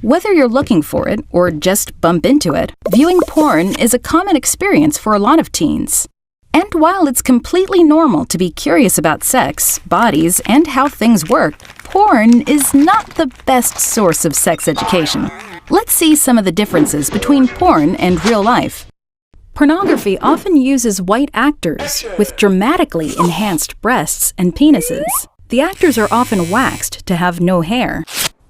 Whether you're looking for it or just bump into it, viewing porn is a common experience for a lot of teens. And while it's completely normal to be curious about sex, bodies, and how things work, porn is not the best source of sex education. Let's see some of the differences between porn and real life. Pornography often uses white actors with dramatically enhanced breasts and penises. The actors are often waxed to have no hair.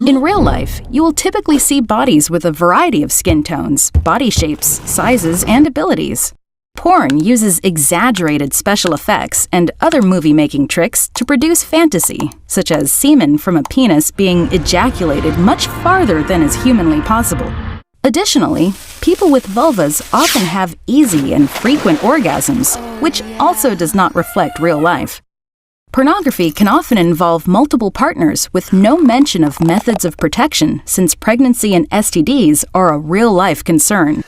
In real life, you will typically see bodies with a variety of skin tones, body shapes, sizes, and abilities. Porn uses exaggerated special effects and other movie-making tricks to produce fantasy, such as semen from a penis being ejaculated much farther than is humanly possible. Additionally, people with vulvas often have easy and frequent orgasms, which also does not reflect real life. Pornography can often involve multiple partners with no mention of methods of protection, since pregnancy and STDs are a real-life concern.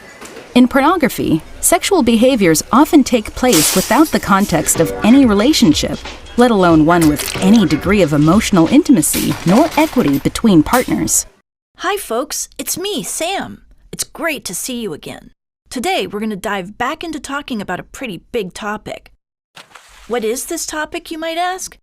In pornography, sexual behaviors often take place without the context of any relationship, let alone one with any degree of emotional intimacy nor equity between partners. Hi folks, it's me, Sam. It's great to see you again. Today we're going to dive back into talking about a pretty big topic. What is this topic, you might ask?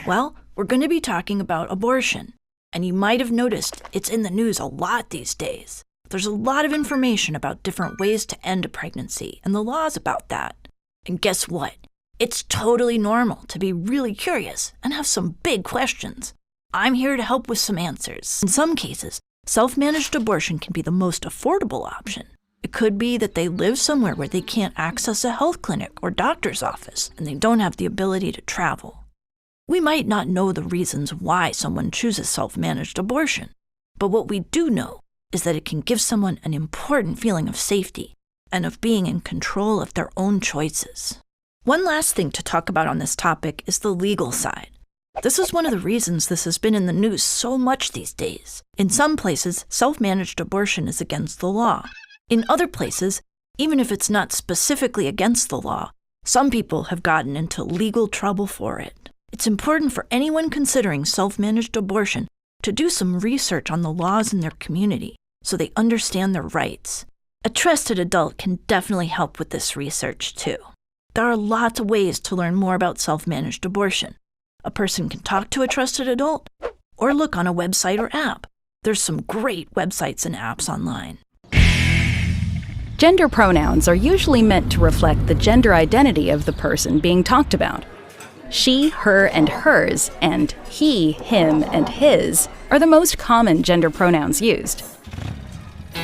Well, we're going to be talking about abortion. And you might have noticed it's in the news a lot these days. There's a lot of information about different ways to end a pregnancy and the laws about that. And guess what? It's totally normal to be really curious and have some big questions. I'm here to help with some answers. In some cases, self-managed abortion can be the most affordable option. It could be that they live somewhere where they can't access a health clinic or doctor's office, and they don't have the ability to travel. We might not know the reasons why someone chooses self-managed abortion, but what we do know is that it can give someone an important feeling of safety and of being in control of their own choices. One last thing to talk about on this topic is the legal side. This is one of the reasons this has been in the news so much these days. In some places, self-managed abortion is against the law. In other places, even if it's not specifically against the law, some people have gotten into legal trouble for it. It's important for anyone considering self-managed abortion to do some research on the laws in their community so they understand their rights. A trusted adult can definitely help with this research too. There are lots of ways to learn more about self-managed abortion. A person can talk to a trusted adult or look on a website or app. There's some great websites and apps online. Gender pronouns are usually meant to reflect the gender identity of the person being talked about. She, her, and hers, and he, him, and his are the most common gender pronouns used.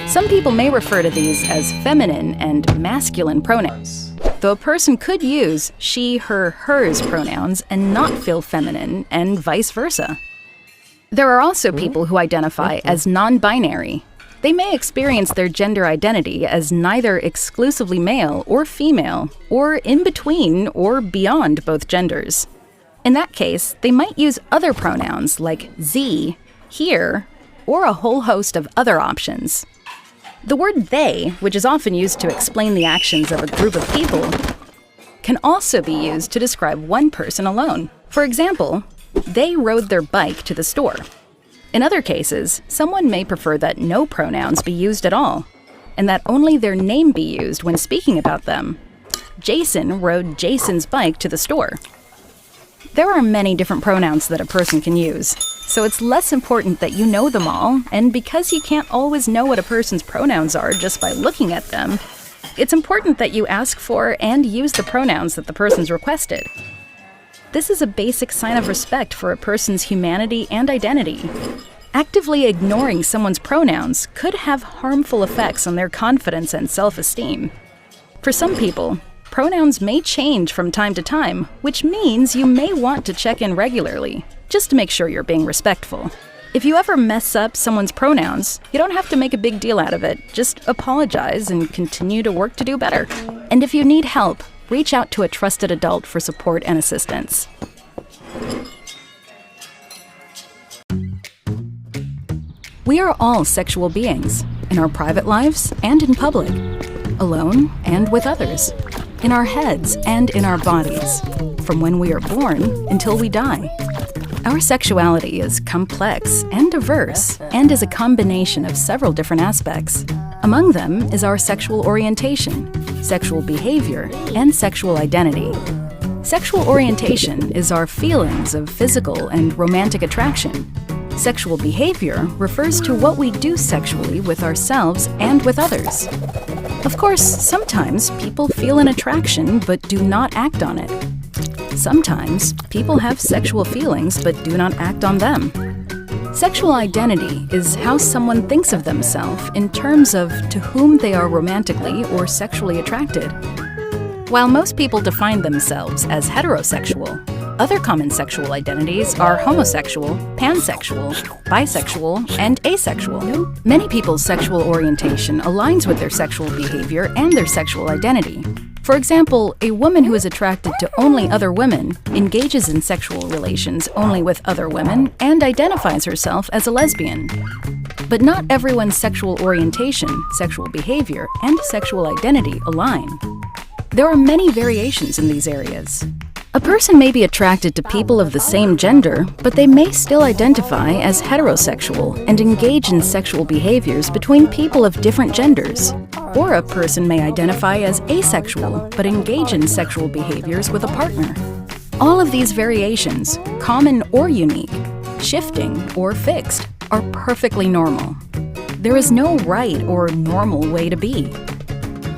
Some people may refer to these as feminine and masculine pronouns, though a person could use she, her, hers pronouns and not feel feminine, and vice versa. There are also people who identify as non-binary. They may experience their gender identity as neither exclusively male or female, or in between or beyond both genders. In that case, they might use other pronouns like ze, here, or a whole host of other options. The word they, which is often used to explain the actions of a group of people, can also be used to describe one person alone. For example, they rode their bike to the store. In other cases, someone may prefer that no pronouns be used at all, and that only their name be used when speaking about them. Jason rode Jason's bike to the store. There are many different pronouns that a person can use, so it's less important that you know them all, and because you can't always know what a person's pronouns are just by looking at them, it's important that you ask for and use the pronouns that the person's requested. This is a basic sign of respect for a person's humanity and identity. Actively ignoring someone's pronouns could have harmful effects on their confidence and self-esteem. For some people, pronouns may change from time to time, which means you may want to check in regularly, just to make sure you're being respectful. If you ever mess up someone's pronouns, you don't have to make a big deal out of it. Just apologize and continue to work to do better. And if you need help, reach out to a trusted adult for support and assistance. We are all sexual beings, in our private lives and in public, alone and with others, in our heads and in our bodies, from when we are born until we die. Our sexuality is complex and diverse and is a combination of several different aspects. Among them is our sexual orientation, sexual behavior, and sexual identity. Sexual orientation is our feelings of physical and romantic attraction. Sexual behavior refers to what we do sexually with ourselves and with others. Of course, sometimes people feel an attraction but do not act on it. Sometimes people have sexual feelings but do not act on them. Sexual identity is how someone thinks of themselves in terms of to whom they are romantically or sexually attracted. While most people define themselves as heterosexual, other common sexual identities are homosexual, pansexual, bisexual, and asexual. Many people's sexual orientation aligns with their sexual behavior and their sexual identity. For example, a woman who is attracted to only other women engages in sexual relations only with other women and identifies herself as a lesbian. But not everyone's sexual orientation, sexual behavior, and sexual identity align. There are many variations in these areas. A person may be attracted to people of the same gender, but they may still identify as heterosexual and engage in sexual behaviors between people of different genders. Or a person may identify as asexual, but engage in sexual behaviors with a partner. All of these variations, common or unique, shifting or fixed, are perfectly normal. There is no right or normal way to be.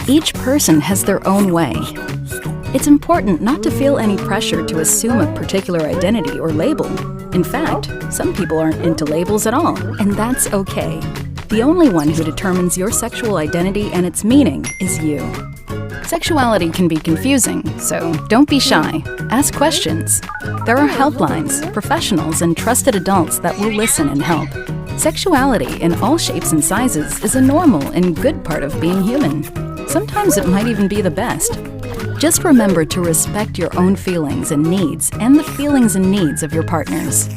Each person has their own way. It's important not to feel any pressure to assume a particular identity or label. In fact, some people aren't into labels at all, and that's okay. The only one who determines your sexual identity and its meaning is you. Sexuality can be confusing, so don't be shy. Ask questions. There are helplines, professionals, and trusted adults that will listen and help. Sexuality in all shapes and sizes is a normal and good part of being human. Sometimes it might even be the best. Just remember to respect your own feelings and needs and the feelings and needs of your partners.